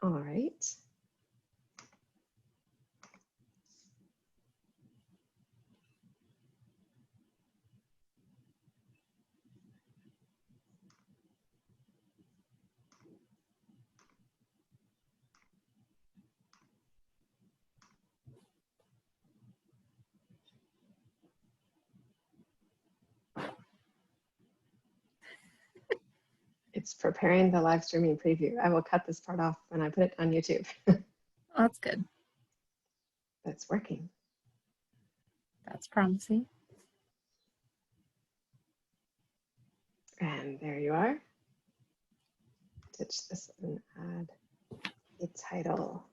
All right. It's preparing the live streaming preview. I will cut this part off when I put it on YouTube. Oh, that's good. That's working. That's promising. And there you are. Ditch this and add a title.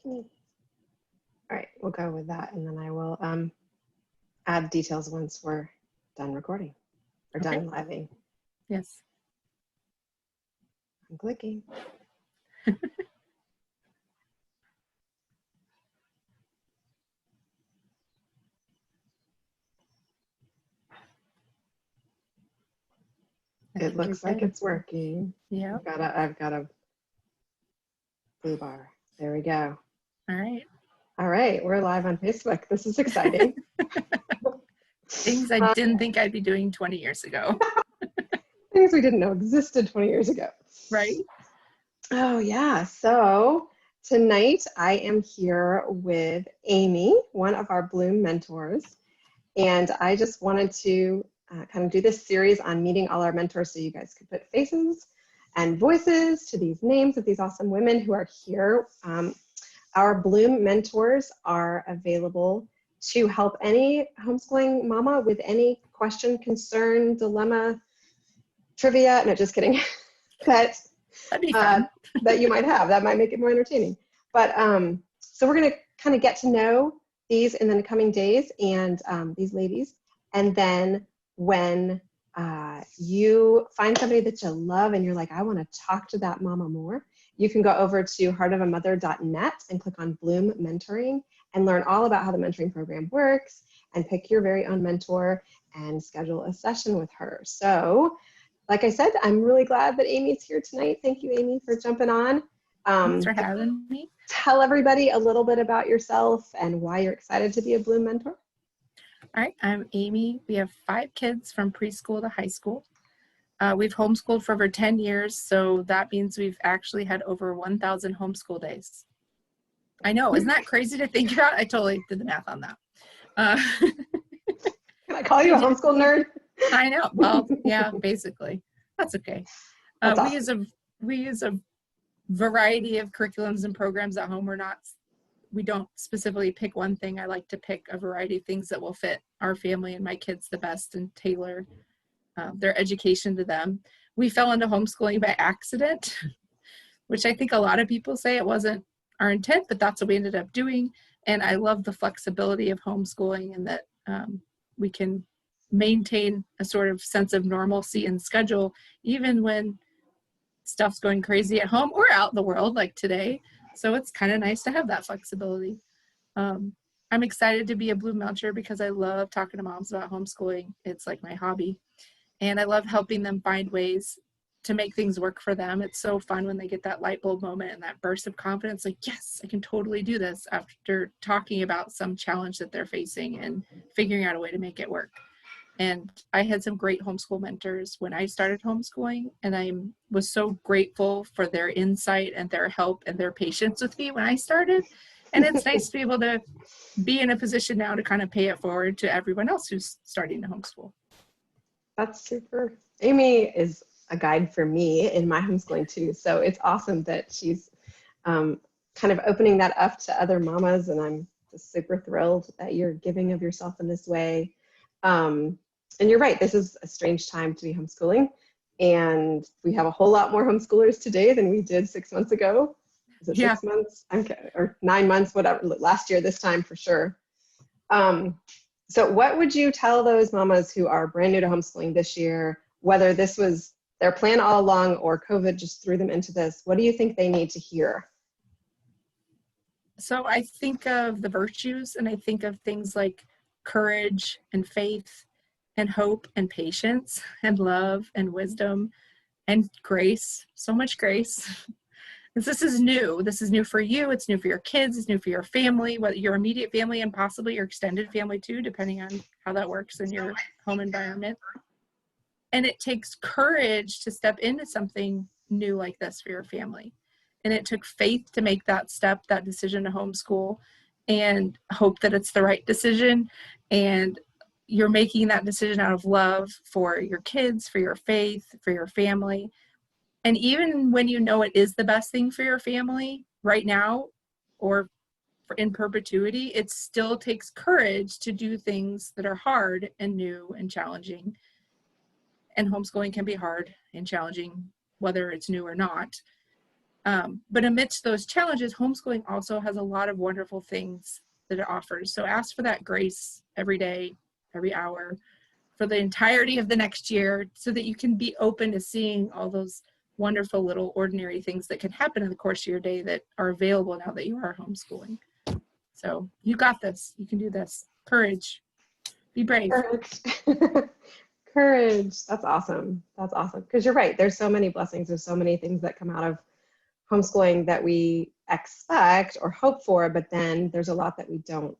All right, we'll go with that, and then I will add details once we're done recording or done living. Yes. I'm clicking. It looks like it's working. Yeah. I've got a blue bar. There we go. All right. All right, we're live on Facebook. This is exciting. Things I didn't think I'd be doing 20 years ago. Things we didn't know existed 20 years ago. Right. Oh yeah, so tonight I am here with Amy, one of our Bloom mentors, and I just wanted to kind of do this series on meeting all our mentors so you guys could put faces and voices to these names of these awesome women who are here. Our Bloom mentors are available to help any homeschooling mama with any question, concern, dilemma, trivia, no, just kidding, that you might have. That might make it more entertaining. But so we're going to kind of get to know these in the coming days and these ladies. And then when you find somebody that you love and you're like, I want to talk to that mama more, you can go over to heartofamother.net and click on Bloom Mentoring and learn all about how the mentoring program works and pick your very own mentor and schedule a session with her. So like I said, I'm really glad that Amy's here tonight. Thank you, Amy, for jumping on. Thanks for having me. Tell everybody a little bit about yourself and why you're excited to be a Bloom mentor. All right, I'm Amy. We have 5 kids from preschool to high school. We've homeschooled for over 10 years, so that means we've actually had over 1,000 homeschool days. I know, isn't that crazy to think about? I totally did the math on that. Can I call you a homeschool nerd? I know. Well, yeah, basically. That's okay. That's awesome. We use a variety of curriculums and programs at home. We don't specifically pick one thing. I like to pick a variety of things that will fit our family and my kids the best and tailor their education to them. We fell into homeschooling by accident, which I think a lot of people say it wasn't our intent, but that's what we ended up doing. And I love the flexibility of homeschooling and that we can maintain a sort of sense of normalcy and schedule, even when stuff's going crazy at home or out in the world like today. So it's kind of nice to have that flexibility. I'm excited to be a Bloom mentor because I love talking to moms about homeschooling. It's like my hobby. And I love helping them find ways to make things work for them. It's so fun when they get that light bulb moment and that burst of confidence, like, yes, I can totally do this after talking about some challenge that they're facing and figuring out a way to make it work. And I had some great homeschool mentors when I started homeschooling, and I was so grateful for their insight and their help and their patience with me when I started. And it's nice to be able to be in a position now to kind of pay it forward to everyone else who's starting to homeschool. That's super. Amy is a guide for me in my homeschooling too. So it's awesome that she's kind of opening that up to other mamas, and I'm just super thrilled that you're giving of yourself in this way. And you're right, this is a strange time to be homeschooling, and we have a whole lot more homeschoolers today than we did 6 months ago. Is it 6 months? Okay, or 9 months, whatever, last year, this time for sure. So what would you tell those mamas who are brand new to homeschooling this year, whether this was their plan all along or COVID just threw them into this? What do you think they need to hear? So I think of the virtues, and I think of things like courage and faith and hope and patience and love and wisdom and grace, so much grace. This is new. This is new for you. It's new for your kids. It's new for your family, whether your immediate family and possibly your extended family too, depending on how that works in your home environment. And it takes courage to step into something new like this for your family. And it took faith to make that step, that decision to homeschool, and hope that it's the right decision. And you're making that decision out of love for your kids, for your faith, for your family. And even when you know it is the best thing for your family right now or in perpetuity, it still takes courage to do things that are hard and new and challenging. And homeschooling can be hard and challenging, whether it's new or not. But amidst those challenges, homeschooling also has a lot of wonderful things that it offers. So ask for that grace every day, every hour, for the entirety of the next year, so that you can be open to seeing all those wonderful little ordinary things that can happen in the course of your day that are available now that you are homeschooling. So you got this. You can do this. Courage. Be brave. Courage. Courage. That's awesome. That's awesome. Because you're right. There's so many blessings. There's so many things that come out of homeschooling that we expect or hope for, but then there's a lot that we don't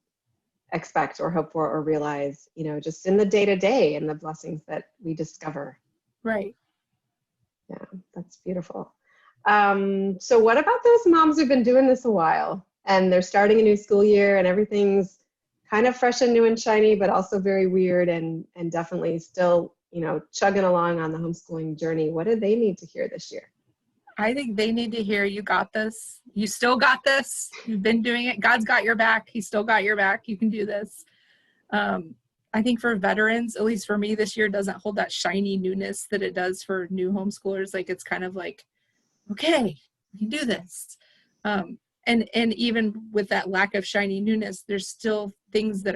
expect or hope for or realize, just in the day-to-day and the blessings that we discover. Right. Yeah, that's beautiful. So what about those moms who've been doing this a while and they're starting a new school year and everything's kind of fresh and new and shiny, but also very weird and definitely still, chugging along on the homeschooling journey? What do they need to hear this year? I think they need to hear, you got this. You still got this. You've been doing it. God's got your back. He's still got your back. You can do this. I think for veterans, at least for me, this year doesn't hold that shiny newness that it does for new homeschoolers. Like, it's kind of like, okay, we can do this. And even with that lack of shiny newness, there's still things that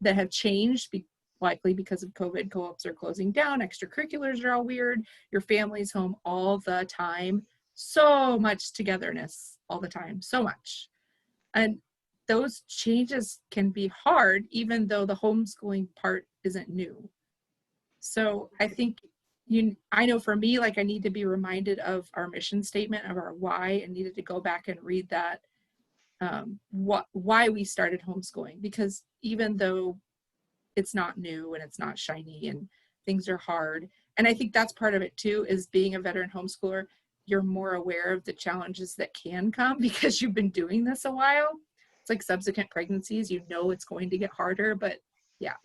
have changed, likely because of COVID. Co-ops are closing down. Extracurriculars are all weird. Your family's home all the time. So much togetherness all the time. So much. And those changes can be hard, even though the homeschooling part isn't new. So I think I know for me, like, I need to be reminded of our mission statement, of our why, and needed to go back and read that, why we started homeschooling. Because even though it's not new and it's not shiny and things are hard, and I think that's part of it too, is being a veteran homeschooler, you're more aware of the challenges that can come because you've been doing this a while. It's like subsequent pregnancies, it's going to get harder, but yeah.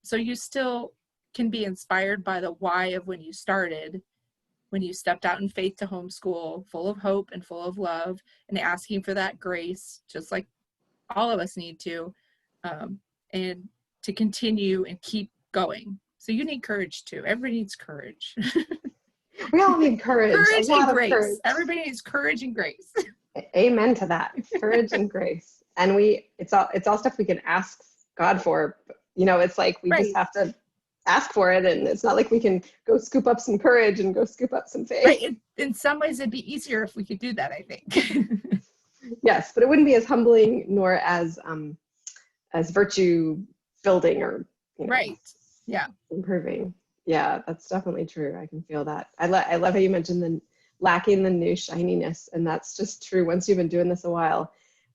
So you still can be inspired by the why of when you started, when you stepped out in faith to homeschool, full of hope and full of love, and asking for that grace, just like all of us need to, and to continue and keep going. So you need courage too. Everybody needs courage. We all need courage. Courage and grace. Courage. Everybody needs courage and grace. Amen to that. Courage and grace. And it's all stuff we can ask God for. It's like we just have to ask for it, and it's not like we can go scoop up some courage and go scoop up some faith. Right. In some ways, it'd be easier if we could do that, I think. Yes, but it wouldn't be as humbling nor as virtue building or right. Yeah. Improving. Yeah, that's definitely true. I can feel that. I love how you mentioned the lacking the new shininess, and that's just true. Once you've been doing this a while,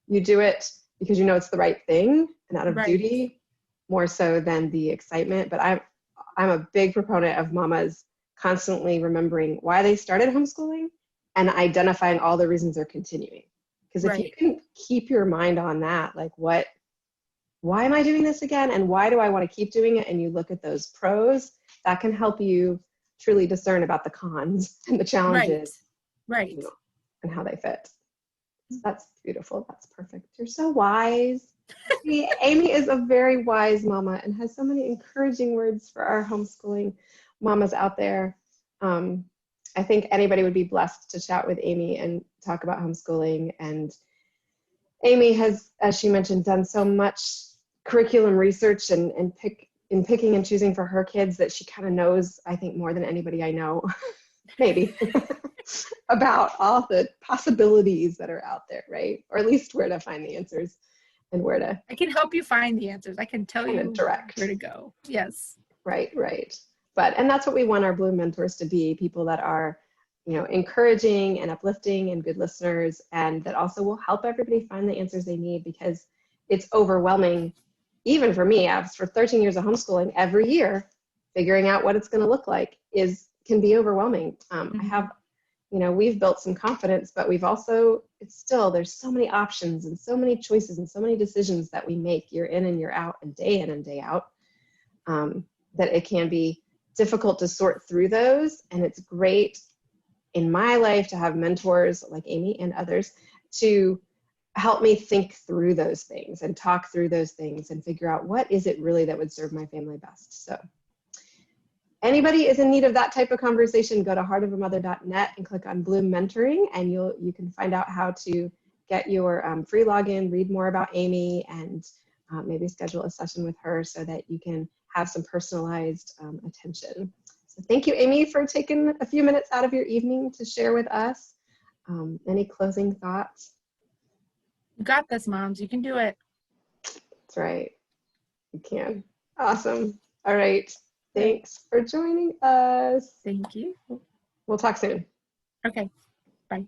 you do it because it's the right thing and out of duty, more so than the excitement. But I'm a big proponent of mamas constantly remembering why they started homeschooling and identifying all the reasons they're continuing. Because if you can keep your mind on that, like, why am I doing this again? And why do I want to keep doing it? And you look at those pros, that can help you truly discern about the cons and the challenges. Right. And how they fit. That's beautiful. That's perfect. You're so wise. See, Amy is a very wise mama and has so many encouraging words for our homeschooling mamas out there. I think anybody would be blessed to chat with Amy and talk about homeschooling. And Amy has, as she mentioned, done so much curriculum research and picking and choosing for her kids that she kind of knows, I think, more than anybody I know, maybe, about all the possibilities that are out there, right? Or at least where to find the answers and where to. I can help you find the answers. I can tell you direct where to go. Yes. Right. and that's what we want our Bloom mentors to be, people that are, encouraging and uplifting and good listeners, and that also will help everybody find the answers they need, because it's overwhelming. Even for me, for 13 years of homeschooling, every year, figuring out what it's going to look like can be overwhelming. I have, we've built some confidence, but we've also, there's so many options and so many choices and so many decisions that we make year in and year out and day out, that it can be difficult to sort through those. And it's great in my life to have mentors like Amy and others to help me think through those things and talk through those things and figure out what is it really that would serve my family best. So anybody is in need of that type of conversation, go to heartofamother.net and click on Bloom Mentoring, and you can find out how to get your free login, read more about Amy, and maybe schedule a session with her so that you can have some personalized attention. So thank you, Amy, for taking a few minutes out of your evening to share with us. Any closing thoughts? You got this, moms. You can do it. That's right. You can. Awesome. All right. Thanks for joining us. Thank you. We'll talk soon. Okay. Bye.